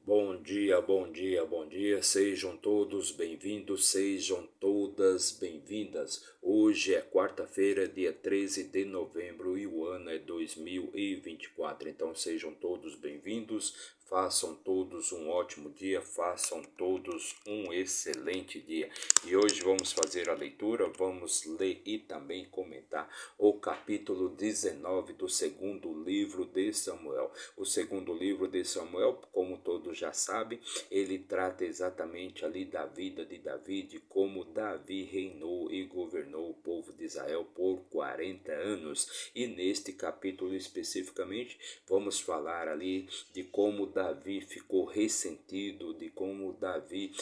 Bom dia, bom dia, bom dia. Sejam todos bem-vindos, sejam todas bem-vindas. Hoje é quarta-feira, dia 13 de novembro e o ano é 2024. Então sejam todos bem-vindos. Façam todos um ótimo dia, façam todos um excelente dia. E hoje vamos fazer a leitura, vamos ler e também comentar o capítulo 19 do segundo livro de Samuel. O segundo livro de Samuel, como todos já sabem, ele trata exatamente ali da vida de Davi, de como Davi reinou e governou o povo de Israel por 40 anos. E neste capítulo especificamente, vamos falar ali de como Davi ficou ressentido, de como Davi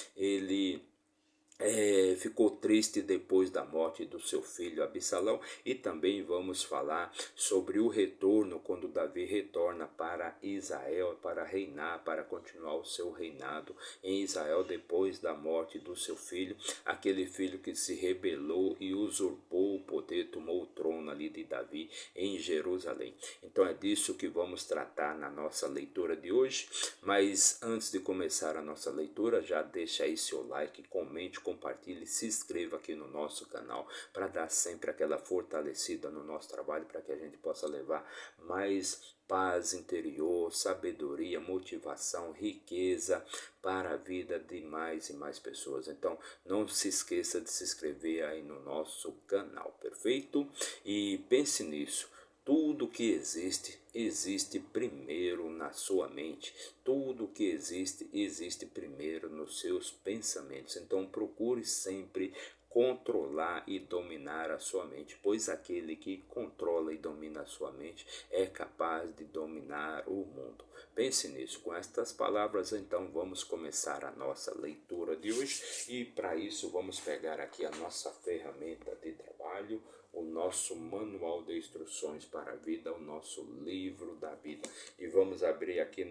ficou triste depois da morte do seu filho Absalão, e também vamos falar sobre o retorno, quando Davi retorna para Israel para reinar, para continuar o seu reinado em Israel depois da morte do seu filho, aquele filho que se rebelou e usurpou o poder, tomou o trono ali de Davi em Jerusalém. Então é disso que vamos tratar na nossa leitura de hoje, mas antes de começar a nossa leitura, já deixa aí seu like, comente, compartilhe, se inscreva aqui no nosso canal para dar sempre aquela fortalecida no nosso trabalho, para que a gente possa levar mais paz interior, sabedoria, motivação, riqueza para a vida de mais e mais pessoas. Então não se esqueça de se inscrever aí no nosso canal, perfeito? E pense nisso. Tudo que existe, existe primeiro na sua mente. Tudo que existe, existe primeiro nos seus pensamentos. Então procure sempre controlar e dominar a sua mente, pois aquele que controla e domina a sua mente é capaz de dominar o mundo. Pense nisso. Com estas palavras, então, vamos começar a nossa leitura de hoje, e para isso vamos pegar aqui a nossa ferramenta de trabalho, o nosso manual de instruções para a vida, o nosso livro da vida. E vamos abrir aqui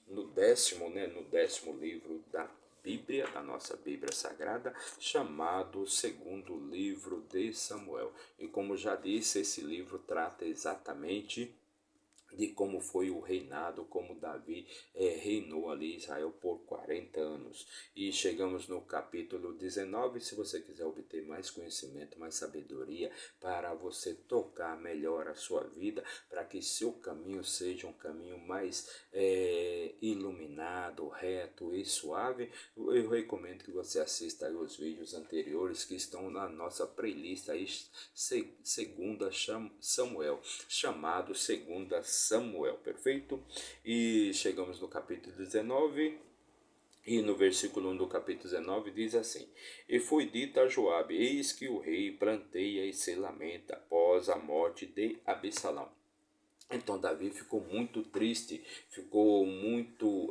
no décimo livro da Bíblia, da nossa Bíblia Sagrada, chamado Segundo Livro de Samuel. E como já disse, esse livro trata exatamente de como foi o reinado, como Davi reinou ali em Israel por 40 anos. E chegamos no capítulo 19, se você quiser obter mais conhecimento, mais sabedoria, para você tocar melhor a sua vida, para que seu caminho seja um caminho mais iluminado, reto e suave, eu recomendo que você assista aí os vídeos anteriores que estão na nossa playlist aí, segunda Samuel, chamado Segunda Samuel, perfeito? E chegamos no capítulo 19, e no versículo 1 do capítulo 19 diz assim: E foi dito a Joabe: Eis que o rei planteia e se lamenta após a morte de Absalão. Então Davi ficou muito triste, ficou muito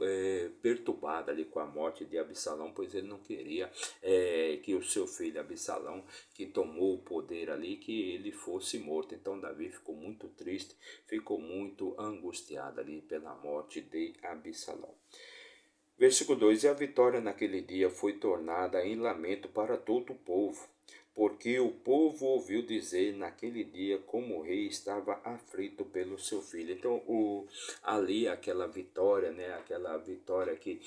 perturbado ali com a morte de Absalão, pois ele não queria que o seu filho Absalão, que tomou o poder ali, que ele fosse morto. Então Davi ficou muito triste, ficou muito angustiado ali pela morte de Absalão. Versículo 2: E a vitória naquele dia foi tornada em lamento para todo o povo, porque o povo ouviu dizer naquele dia como o rei estava aflito pelo seu filho. Então, ali aquela vitória, né, aquela vitória que,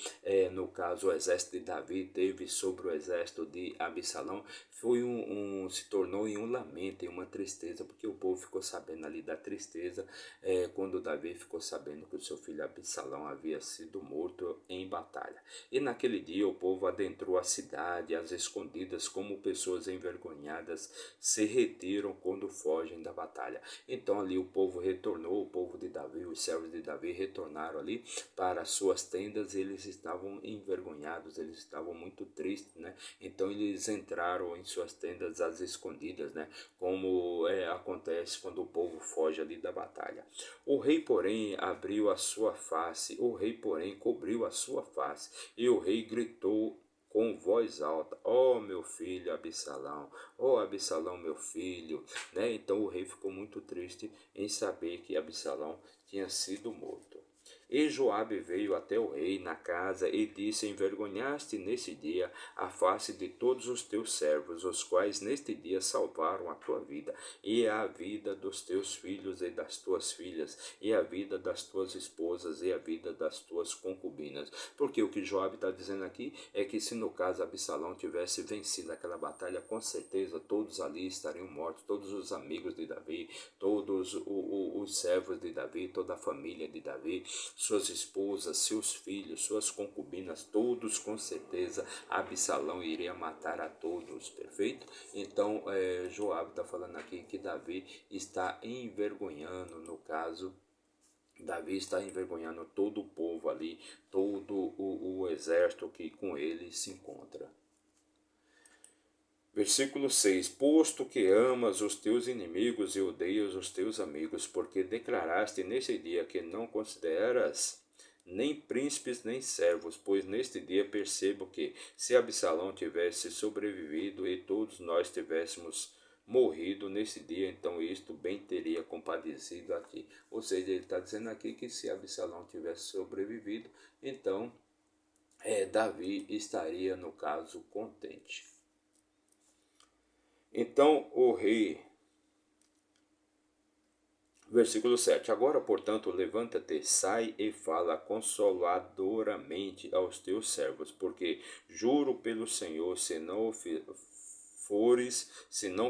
no caso, o exército de Davi teve sobre o exército de Absalão, se tornou em um lamento, em uma tristeza, porque o povo ficou sabendo ali da tristeza, quando Davi ficou sabendo que o seu filho Absalão havia sido morto em batalha. E naquele dia o povo adentrou a cidade às escondidas, como pessoas envergonhadas se retiram quando fogem da batalha. Então ali o povo retornou, o povo de Davi, os servos de Davi retornaram ali para as suas tendas. Eles estavam envergonhados, eles estavam muito tristes, né? Então eles entraram em suas tendas às escondidas, né? Como acontece quando o povo foge ali da batalha. O rei, porém, abriu a sua face, o rei, porém, cobriu a sua face, e o rei gritou com voz alta: Ó meu filho Absalão, ó Absalão meu filho, né? Então o rei ficou muito triste em saber que Absalão tinha sido morto. E Joabe veio até o rei na casa e disse: envergonhaste nesse dia a face de todos os teus servos, os quais neste dia salvaram a tua vida, e a vida dos teus filhos e das tuas filhas, e a vida das tuas esposas, e a vida das tuas concubinas. Porque o que Joabe está dizendo aqui é que se no caso Absalão tivesse vencido aquela batalha, com certeza todos ali estariam mortos, todos os amigos de Davi, todos os servos de Davi, toda a família de Davi, suas esposas, seus filhos, suas concubinas, todos com certeza Absalão iria matar a todos, perfeito? Então Joabe está falando aqui que Davi está envergonhando, no caso, Davi está envergonhando todo o povo ali, todo o exército que com ele se encontra. Versículo 6: posto que amas os teus inimigos e odeias os teus amigos, porque declaraste nesse dia que não consideras nem príncipes nem servos, pois neste dia percebo que, se Absalão tivesse sobrevivido e todos nós tivéssemos morrido nesse dia, então isto bem teria compadecido aqui. Ou seja, ele está dizendo aqui que se Absalão tivesse sobrevivido, então Davi estaria, no caso, contente. Então o rei, versículo 7: agora, portanto, levanta-te, sai e fala consoladoramente aos teus servos, porque juro pelo Senhor, se não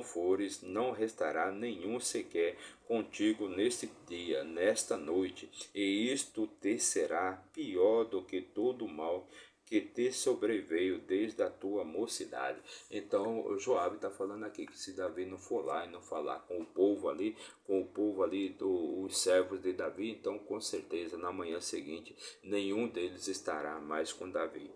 fores, não restará nenhum sequer contigo neste dia, nesta noite, e isto te será pior do que todo o mal que te sobreveio desde a tua mocidade. Então Joabe está falando aqui que se Davi não for lá e não falar com o povo ali dos servos de Davi, então com certeza na manhã seguinte nenhum deles estará mais com Davi.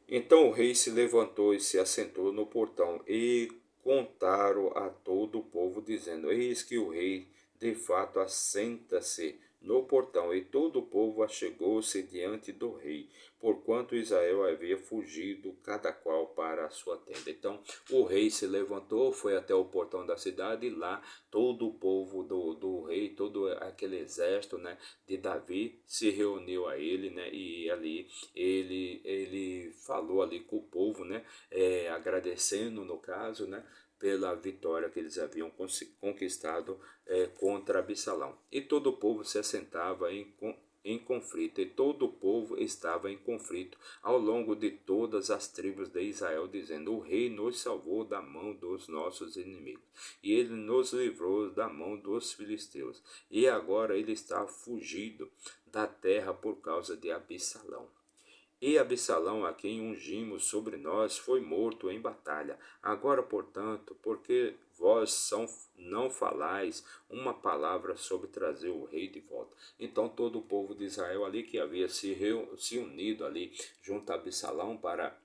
Então o rei se levantou e se assentou no portão, e contaram a todo o povo, dizendo: eis que o rei de fato assenta-se no portão. E todo o povo achegou-se diante do rei, porquanto Israel havia fugido, cada qual para a sua tenda. Então o rei se levantou, foi até o portão da cidade, e lá todo o povo do rei, todo aquele exército, né, de Davi se reuniu a ele, né, e ali ele falou ali com o povo, né, agradecendo, no caso, né, pela vitória que eles haviam conquistado contra Absalão. E todo o povo se assentava em conflito, e todo o povo estava em conflito ao longo de todas as tribos de Israel, dizendo: o rei nos salvou da mão dos nossos inimigos, e ele nos livrou da mão dos filisteus, e agora ele está fugido da terra por causa de Absalão. E Absalão, a quem ungimos sobre nós, foi morto em batalha. Agora, portanto, porque vós não falais uma palavra sobre trazer o rei de volta. Então todo o povo de Israel ali, que havia se unido ali junto a Absalão para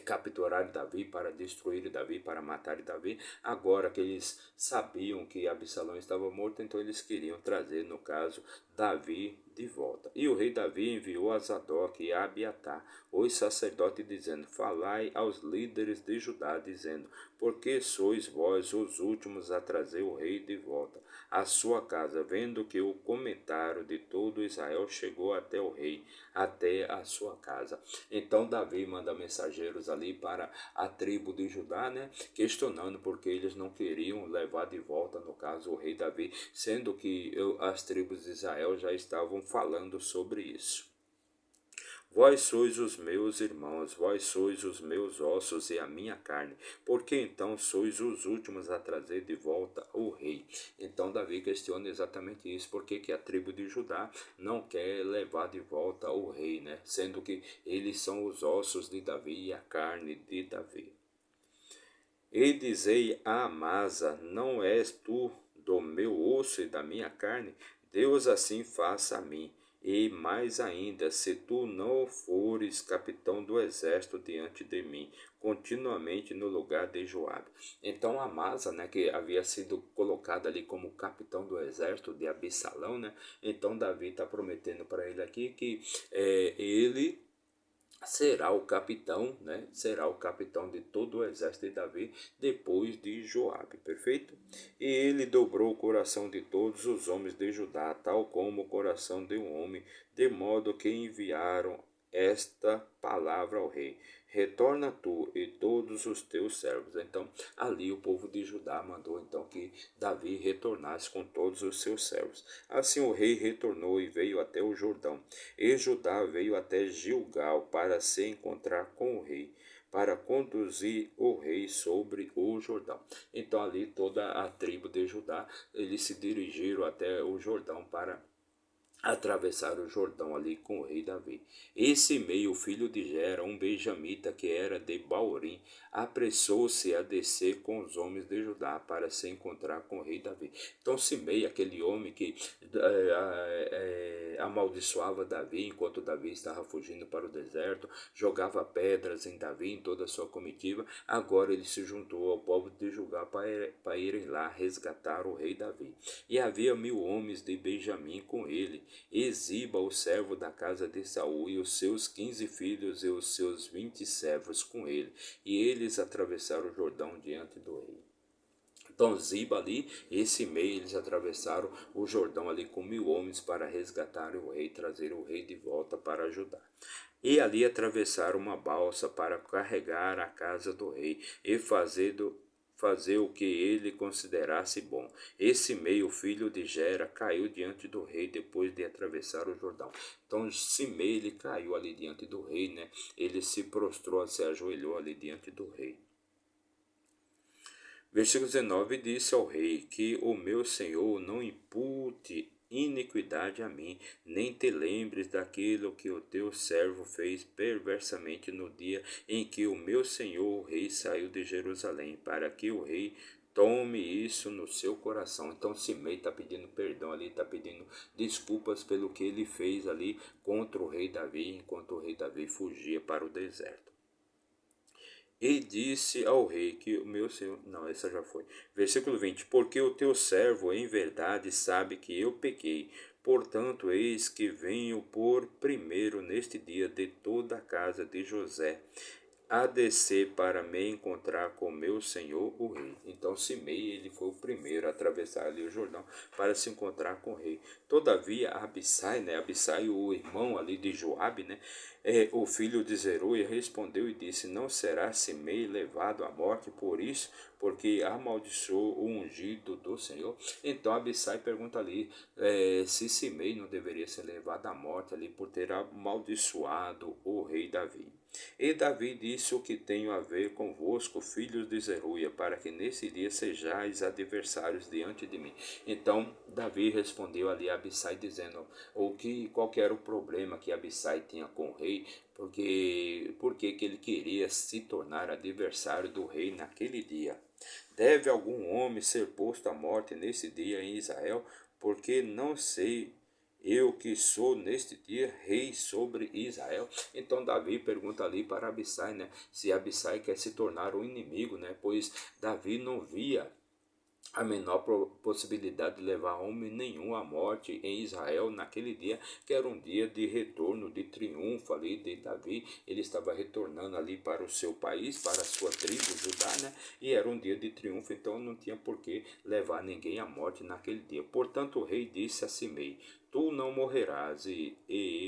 capturar Davi, para destruir Davi, para matar Davi, agora que eles sabiam que Absalão estava morto, então eles queriam trazer, no caso, Davi de volta. E o rei Davi enviou a Zadok e a Abiatar, os sacerdotes, dizendo: falai aos líderes de Judá, dizendo: porque sois vós os últimos a trazer o rei de volta à sua casa, vendo que o comentário de todo Israel chegou até o rei, até a sua casa. Então Davi manda mensageiros ali para a tribo de Judá, né, questionando porque eles não queriam levar de volta, no caso, o rei Davi, sendo que as tribos de Israel já estavam falando sobre isso. Vós sois os meus irmãos, vós sois os meus ossos e a minha carne, porque então sois os últimos a trazer de volta o rei. Então Davi questiona exatamente isso, porque que a tribo de Judá não quer levar de volta o rei, né? Sendo que eles são os ossos de Davi e a carne de Davi. E dizei a Amasa: não és tu do meu osso e da minha carne? Deus assim faça a mim. E mais ainda, se tu não fores capitão do exército diante de mim, continuamente no lugar de Joabe. Então Amasa, né, que havia sido colocado ali como capitão do exército de Absalão, né? Então Davi está prometendo para ele aqui que ele será o capitão, né? Será o capitão de todo o exército de Davi depois de Joabe, perfeito? E ele dobrou o coração de todos os homens de Judá, tal como o coração de um homem, de modo que enviaram esta palavra ao rei: retorna tu e todos os teus servos. Então, ali o povo de Judá mandou então que Davi retornasse com todos os seus servos. Assim o rei retornou e veio até o Jordão. E Judá veio até Gilgal para se encontrar com o rei, para conduzir o rei sobre o Jordão. Então ali toda a tribo de Judá, eles se dirigiram até o Jordão para atravessaram o Jordão ali com o rei Davi. Esse meio, filho de Gera, um benjamita que era de Baurim, apressou-se a descer com os homens de Judá para se encontrar com o rei Davi. Então Simei, aquele homem que amaldiçoava Davi enquanto Davi estava fugindo para o deserto, jogava pedras em Davi em toda a sua comitiva, agora ele se juntou ao povo de Judá para irem lá resgatar o rei Davi. E havia 1000 homens de Benjamim com ele, e Ziba, o servo da casa de Saul, e os seus 15 filhos e os seus 20 servos com ele, e eles atravessaram o Jordão diante do rei. Então Ziba ali, esse meio eles atravessaram o Jordão ali com 1000 homens para resgatar o rei, trazer o rei de volta para ajudar. E ali atravessaram uma balsa para carregar a casa do rei e fazer o que ele considerasse bom. Esse meio, filho de Gera, caiu diante do rei depois de atravessar o Jordão. Então Simei, ele caiu ali diante do rei, né? Ele se prostrou, se ajoelhou ali diante do rei. Versículo 19: disse ao rei: que o meu senhor não impute iniquidade a mim, nem te lembres daquilo que o teu servo fez perversamente no dia em que o meu senhor o rei saiu de Jerusalém, para que o rei tome isso no seu coração. Então Simei está pedindo perdão ali, está pedindo desculpas pelo que ele fez ali contra o rei Davi, enquanto o rei Davi fugia para o deserto. E disse ao rei que o meu senhor. Não, essa já foi. Versículo 20: porque o teu servo em verdade sabe que eu pequei. Portanto, eis que venho por primeiro neste dia de toda a casa de José a descer para me encontrar com meu senhor o rei. Então Simei, ele foi o primeiro a atravessar ali o Jordão para se encontrar com o rei. Todavia Abissai, né, Abissai, o irmão ali de Joabe, né, o filho de Zeruia, respondeu e disse: não será Simei levado à morte por isso, porque amaldiçoou o ungido do Senhor? Então Abissai pergunta ali se Simei não deveria ser levado à morte ali por ter amaldiçoado o rei Davi. E Davi disse: o que tenho a ver convosco, filhos de Zeruia, para que nesse dia sejais adversários diante de mim? Então Davi respondeu ali a Abissai, dizendo qual que era o problema que Abissai tinha com o rei, porque que ele queria se tornar adversário do rei naquele dia. Deve algum homem ser posto à morte nesse dia em Israel? Porque não sei eu que sou neste dia rei sobre Israel. Então Davi pergunta ali para Abissai, né, se Abissai quer se tornar um inimigo, né, pois Davi não via a menor possibilidade de levar homem nenhum à morte em Israel naquele dia, que era um dia de retorno, de triunfo ali de Davi. Ele estava retornando ali para o seu país, para a sua tribo, Judá, né? E era um dia de triunfo, então não tinha por que levar ninguém à morte naquele dia. Portanto, o rei disse a Simei: tu não morrerás. E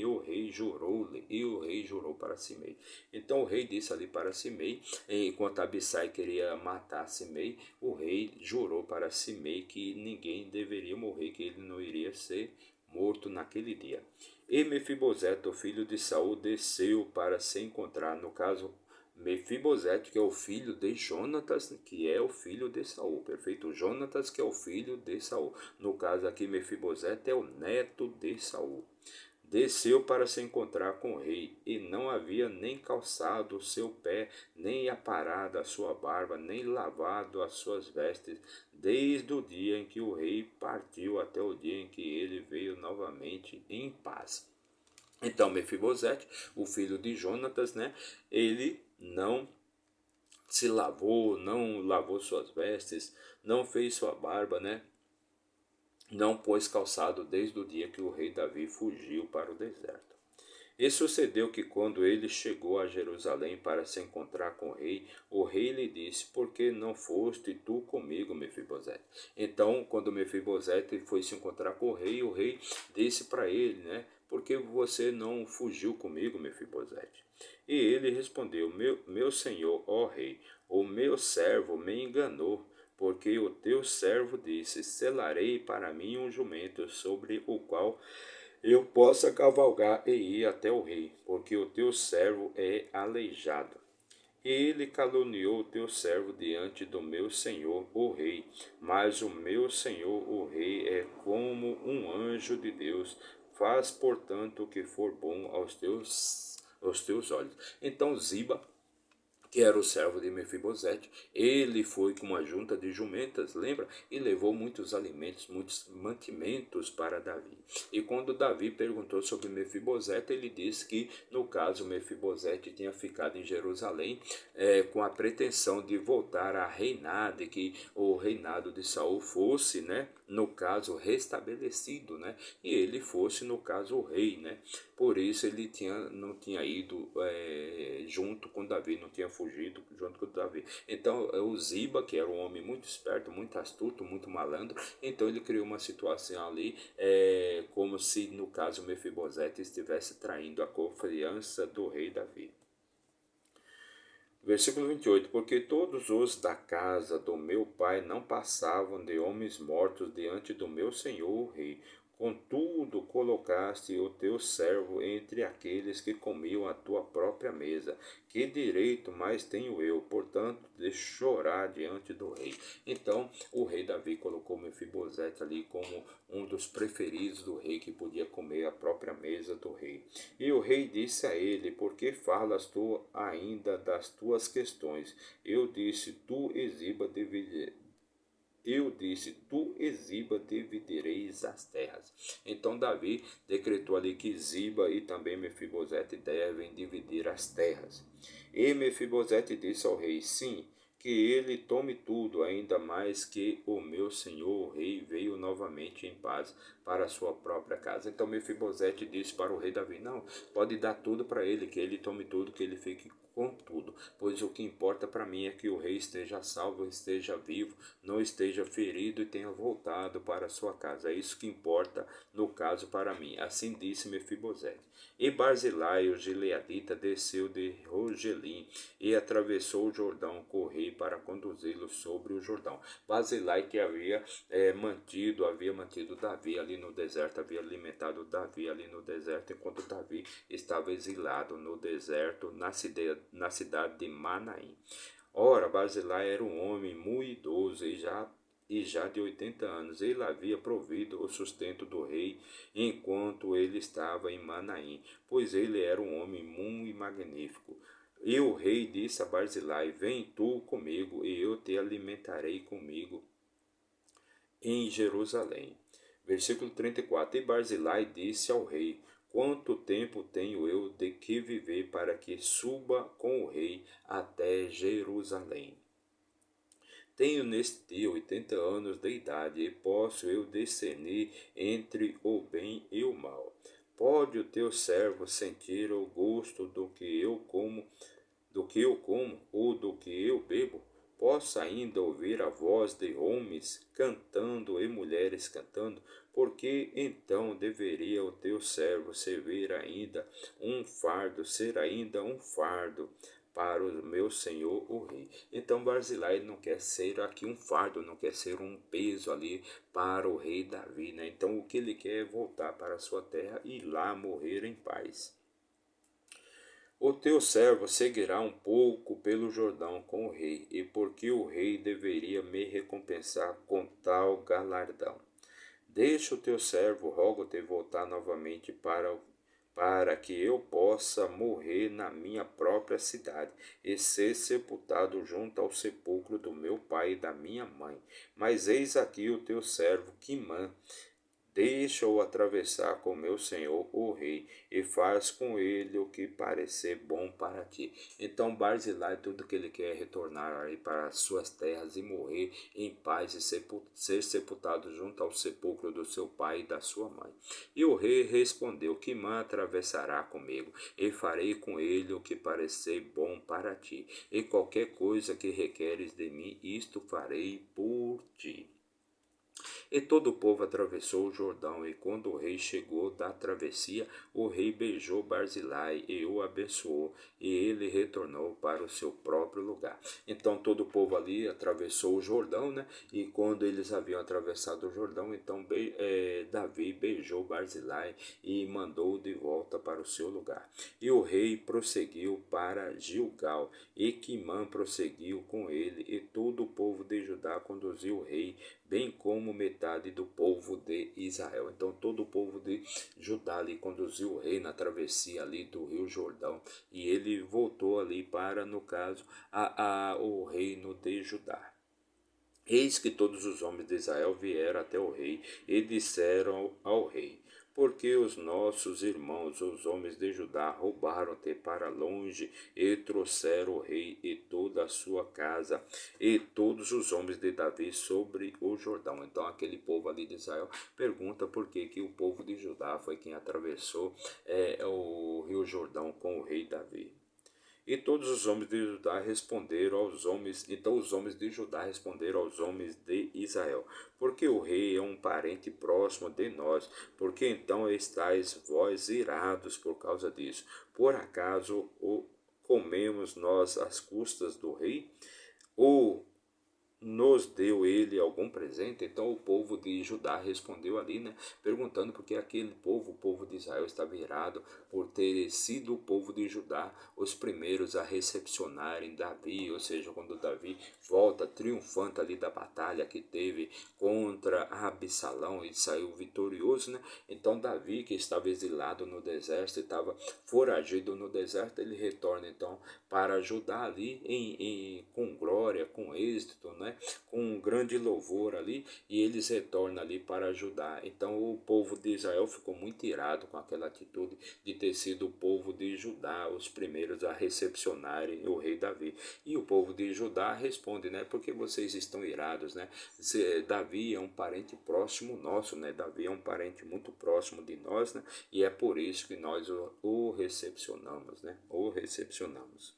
o rei jurou para Simei. Então o rei disse ali para Simei, enquanto Abissai queria matar Simei, o rei jurou para Simei que ninguém deveria morrer, que ele não iria ser morto naquele dia. E Mefibosete, o filho de Saul, desceu para se encontrar, no caso, Mefibosete, que é o filho de Jonatas, que é o filho de Saul, perfeito? Jonatas, que é o filho de Saul. No caso aqui, Mefibosete é o neto de Saul. Desceu para se encontrar com o rei, e não havia nem calçado o seu pé, nem aparado a sua barba, nem lavado as suas vestes, desde o dia em que o rei partiu até o dia em que ele veio novamente em paz. Então Mefibosete, o filho de Jonatas, né, ele não se lavou, não lavou suas vestes, não fez sua barba, né, não pôs calçado desde o dia que o rei Davi fugiu para o deserto. E sucedeu que quando ele chegou a Jerusalém para se encontrar com o rei lhe disse: Por que não foste tu comigo, Mefibosete? Então, quando Mefibosete foi se encontrar com o rei disse para ele, né? Por que você não fugiu comigo, Mefibosete? E ele respondeu: meu senhor, ó rei, o meu servo me enganou, porque o teu servo disse: Selarei para mim um jumento sobre o qual eu possa cavalgar e ir até o rei, porque o teu servo é aleijado. E ele caluniou o teu servo diante do meu senhor, o rei. Mas o meu senhor, o rei, é como um anjo de Deus. Faz, portanto, o que for bom aos teus olhos. Então Ziba, que era o servo de Mefibosete, ele foi com uma junta de jumentas, lembra? E levou muitos alimentos, muitos mantimentos para Davi. E quando Davi perguntou sobre Mefibosete, ele disse que, no caso, Mefibosete tinha ficado em Jerusalém com a pretensão de voltar a reinar, de que o reinado de Saul fosse, né, no caso, restabelecido, né? E ele fosse, no caso, o rei, né? Por isso ele não tinha ido junto com Davi, não tinha fugido junto com Davi. Então o Ziba, que era um homem muito esperto, muito astuto, muito malandro, então ele criou uma situação ali como se no caso Mefibosete estivesse traindo a confiança do rei Davi. Versículo 28, porque todos os da casa do meu pai não passavam de homens mortos diante do meu senhor o rei. Contudo, colocaste o teu servo entre aqueles que comiam a tua própria mesa. Que direito mais tenho eu, portanto, de chorar diante do rei? Então, o rei Davi colocou Mefibosete ali como um dos preferidos do rei, que podia comer a própria mesa do rei. E o rei disse a ele: Por que falas tu ainda das tuas questões? Eu disse: tu e Ziba dividireis as terras. Então Davi decretou ali que Ziba e também Mefibosete devem dividir as terras. E Mefibosete disse ao rei: Sim, que ele tome tudo, ainda mais que o meu senhor o rei veio novamente em paz para a sua própria casa. Então Mefibosete disse para o rei Davi: Não, pode dar tudo para ele, que ele tome tudo, que ele fique com tudo, pois o que importa para mim é que o rei esteja salvo, esteja vivo, não esteja ferido e tenha voltado para sua casa. É isso que importa no caso para mim. Assim disse Mefibosete. E Barzilai, o gileadita, desceu de Rogelim e atravessou o Jordão com o rei para conduzi-lo sobre o Jordão. Barzilai que havia mantido Davi ali no deserto, havia alimentado Davi ali no deserto, enquanto Davi estava exilado no deserto, na cidade de Manaim. Ora, Barzilai era um homem muito idoso e já de 80 anos. Ele havia provido o sustento do rei enquanto ele estava em Manaim, pois ele era um homem muito magnífico. E o rei disse a Barzilai: Vem tu comigo, e eu te alimentarei comigo em Jerusalém. Versículo 34. E Barzilai disse ao rei: Quanto tempo tenho eu de que viver para que suba com o rei até Jerusalém? Tenho neste dia 80 anos de idade, e posso eu discernir entre o bem e o mal. Pode o teu servo sentir o gosto do que eu como ou do que eu bebo? Posso ainda ouvir a voz de homens cantando e mulheres cantando? Porque então deveria o teu servo ser ainda um fardo para o meu senhor o rei. Então Barzilai não quer ser aqui um fardo, não quer ser um peso ali para o rei Davi, né? Então o que ele quer é voltar para a sua terra e lá morrer em paz. O teu servo seguirá um pouco pelo Jordão com o rei, e porque o rei deveria me recompensar com tal galardão. Deixa o teu servo, rogo-te, voltar novamente para que eu possa morrer na minha própria cidade e ser sepultado junto ao sepulcro do meu pai e da minha mãe. Mas eis aqui o teu servo Quimã, Deixa-o atravessar com meu senhor o rei, e faz com ele o que parecer bom para ti. Então Barzilai, tudo que ele quer é retornar aí para as suas terras e morrer em paz e ser sepultado junto ao sepulcro do seu pai e da sua mãe. E o rei respondeu: Quimã atravessará comigo, e farei com ele o que parecer bom para ti. E qualquer coisa que requeres de mim, isto farei por ti. E todo o povo atravessou o Jordão, e quando o rei chegou da travessia, o rei beijou Barzilai e o abençoou, e ele retornou para o seu próprio lugar. Então todo o povo ali atravessou o Jordão, né? E quando eles haviam atravessado o Jordão, então Davi beijou Barzilai e mandou de volta para o seu lugar. E o rei prosseguiu para Gilgal, e Quimã prosseguiu com ele, e todo o povo de Judá conduziu o rei, bem como metade do povo de Israel. Então todo o povo de Judá ali conduziu o rei na travessia ali do rio Jordão, e ele voltou ali para, no caso, o reino de Judá. Eis que todos os homens de Israel vieram até o rei e disseram ao rei: Porque os nossos irmãos, os homens de Judá, roubaram-te para longe e trouxeram o rei e toda a sua casa e todos os homens de Davi sobre o Jordão. Então aquele povo ali de Israel pergunta por que o povo de Judá foi quem atravessou o rio Jordão com o rei Davi. E todos os homens de Judá responderam aos homens, então os homens de Judá responderam aos homens de Israel: Porque o rei é um parente próximo de nós, porque então estáis vós irados por causa disso? Por acaso o comemos nós às custas do rei? Ou nos deu ele algum presente? Então o povo de Judá respondeu ali, né, perguntando porque aquele povo, o povo de Israel, estava irado por ter sido o povo de Judá os primeiros a recepcionarem Davi, ou seja, quando Davi volta triunfante ali da batalha que teve contra Absalão e saiu vitorioso, né? Então Davi, que estava exilado no deserto, estava foragido no deserto, ele retorna então para Judá ali com glória, com êxito, né? Com um grande louvor ali, e eles retornam ali para ajudar. Então o povo de Israel ficou muito irado com aquela atitude de ter sido o povo de Judá os primeiros a recepcionarem o rei Davi. E o povo de Judá responde, né? Porque vocês estão irados, né? Davi é um parente próximo nosso, né? Davi é um parente muito próximo de nós, né? E é por isso que nós o recepcionamos, né? O recepcionamos.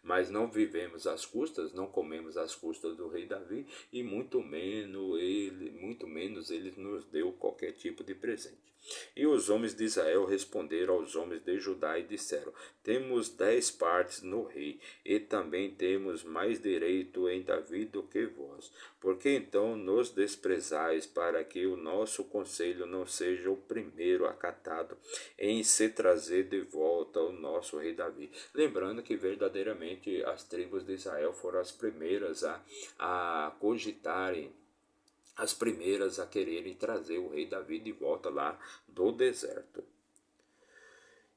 Mas não vivemos às custas, não comemos às custas do rei Davi, e muito menos ele nos deu qualquer tipo de presente. E os homens de Israel responderam aos homens de Judá e disseram: Temos 10 partes no rei, e também temos mais direito em Davi do que vós. Porque então nos desprezais, para que o nosso conselho não seja o primeiro acatado em se trazer de volta o nosso rei Davi? Lembrando que verdadeiramente as tribos de Israel foram as primeiras a cogitarem, as primeiras a quererem trazer o rei Davi de volta lá do deserto.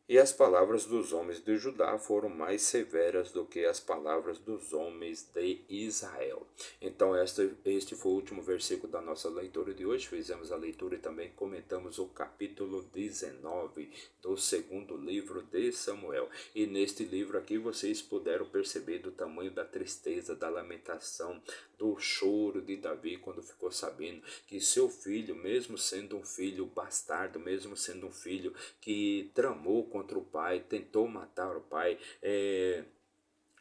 E as palavras dos homens de Judá foram mais severas do que as palavras dos homens de Israel. Então, este foi o último versículo da nossa leitura de hoje. Fizemos a leitura e também comentamos o capítulo 19 do segundo livro de Samuel. E neste livro aqui vocês puderam perceber do tamanho da tristeza, da lamentação, do choro de Davi quando ficou sabendo que seu filho, mesmo sendo um filho bastardo, mesmo sendo um filho que tramou contra o pai, tentou matar o pai,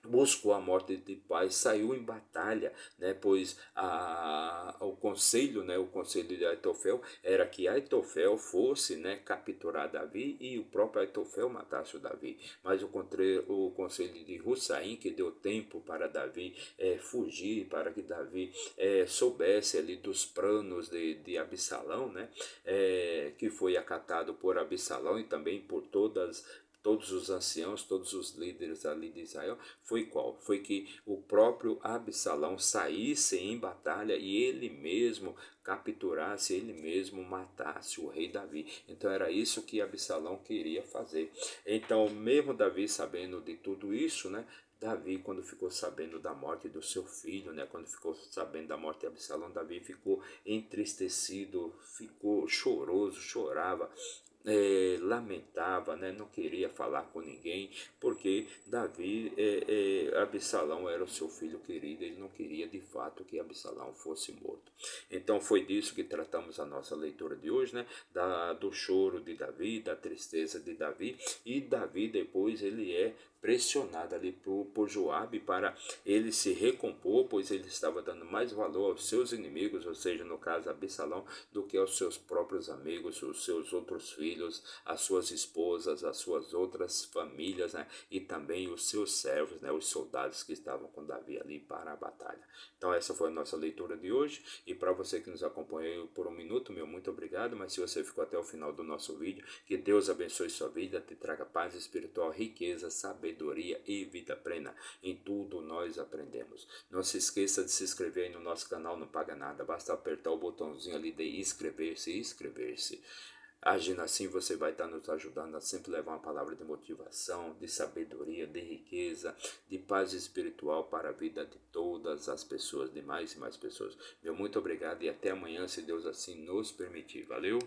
buscou a morte de pai, saiu em batalha, né? Pois o conselho de Aitofel era que Aitofel fosse, né, capturar Davi e o próprio Aitofel matasse o Davi. Mas o conselho de Hussaim, que deu tempo para Davi fugir, para que Davi soubesse ali dos planos de Absalão, né? Que foi acatado por Absalão e também por todos os anciãos, todos os líderes ali de Israel, foi qual? Foi que o próprio Absalão saísse em batalha e ele mesmo capturasse, ele mesmo matasse o rei Davi. Então era isso que Absalão queria fazer. Então, mesmo Davi sabendo de tudo isso, né? Davi, quando ficou sabendo da morte do seu filho, né, quando ficou sabendo da morte de Absalão, Davi ficou entristecido, ficou choroso, chorava, lamentava, né, não queria falar com ninguém, porque Davi, Absalão era o seu filho querido, ele não queria de fato que Absalão fosse morto. Então foi disso que tratamos a nossa leitura de hoje, né, do choro de Davi, da tristeza de Davi, e Davi depois ele é pressionado ali por Joabe para ele se recompor, pois ele estava dando mais valor aos seus inimigos, ou seja, no caso Absalão, do que aos seus próprios amigos, os seus outros filhos, as suas esposas, as suas outras famílias, né? E também os seus servos, né? Os soldados que estavam com Davi ali para a batalha. Então essa foi a nossa leitura de hoje, e para você que nos acompanhou por um minuto, meu muito obrigado, mas se você ficou até o final do nosso vídeo, que Deus abençoe sua vida, te traga paz espiritual, riqueza, sabedoria e vida plena. Em tudo nós aprendemos. Não se esqueça de se inscrever aí no nosso canal, não paga nada, basta apertar o botãozinho ali de inscrever-se, inscrever-se. Agindo assim, você vai estar nos ajudando a sempre levar uma palavra de motivação, de sabedoria, de riqueza, de paz espiritual para a vida de todas as pessoas, de mais e mais pessoas. Meu muito obrigado e até amanhã, se Deus assim nos permitir. Valeu?